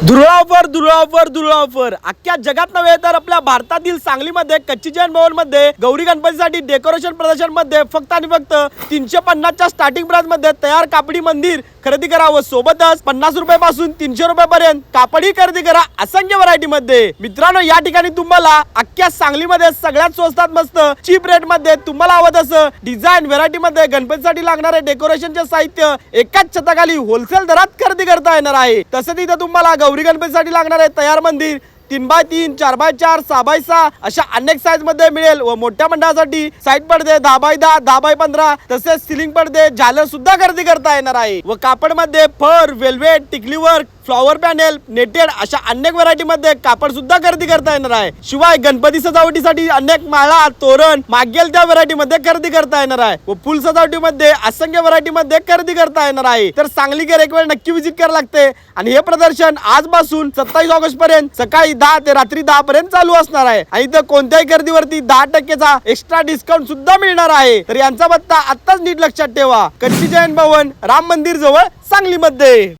दुर्वा ऑफर अख्ख्या जगात नव्हे तर आपल्या भारतातील सांगलीमध्ये कच्ची जैन भवन मध्ये गौरी गणपतीसाठी डेकोरेशन प्रदर्शन मध्ये फक्त आणि फक्त 350 च्या स्टार्टिंग प्राइस मध्ये तयार कापडी मंदिर खरेदी करावं। सोबतच 50 रुपयापासून 300 रुपयापर्यंत कापडी खरेदी करा असंख्य व्हरायटी मध्ये। मित्रांनो, या ठिकाणी तुम्हाला अख्ख्या सांगलीमध्ये सगळ्यात स्वस्तात मस्त चीप रेट मध्ये तुम्हाला हवं तसं डिझाईन व्हरायटी मध्ये गणपतीसाठी लागणारे डेकोरेशनचे साहित्य एकाच छताखाली होलसेल दरात खरेदी करता येणार आहे। तसंच इथं तुम्हाला गौरी गणपतीसाठी लागणारे तयार मंदिर 3x3, 4x4, 6x6 अशा अनेक साईज मध्ये मिळेल व मोठ्या मंडळासाठी साईड पडदे 10x10, 10x15 तसेच सिलिंग पडदे झालर सुद्धा खरेदी करता येणार आहे। व कापड मध्ये फर, वेल्वेट, टिकली वर्क, फ्लॉवर पॅनेल, नेटेड अशा अनेक व्हरायटी मध्ये कापड सुद्धा खरेदी करता येणार आहे। शिवाय गणपती सजावटीसाठी अनेक माळा, तोरण मागेल त्या व्हरायटी मध्ये खरेदी करता येणार आहे व फुल सजावटी मध्ये असंख्य व्हरायटी मध्ये खरेदी करता येणार आहे। तर सांगलीकर एक वेळ नक्की विजिट करायला लागते आणि हे प्रदर्शन आजपासून 27 ऑगस्ट पर्यंत सकाळी 10 ते रात्री 10 पर्यंत चालू असणार आहे आणि इथं कोणत्याही खरेदीवरती 10% एक्स्ट्रा डिस्काउंट सुद्धा मिळणार आहे। तर यांचा पत्ता आत्ताच नीट लक्षात ठेवा, कच्ची जैन भवन, राम मंदिर जवळ सांगलीमध्ये।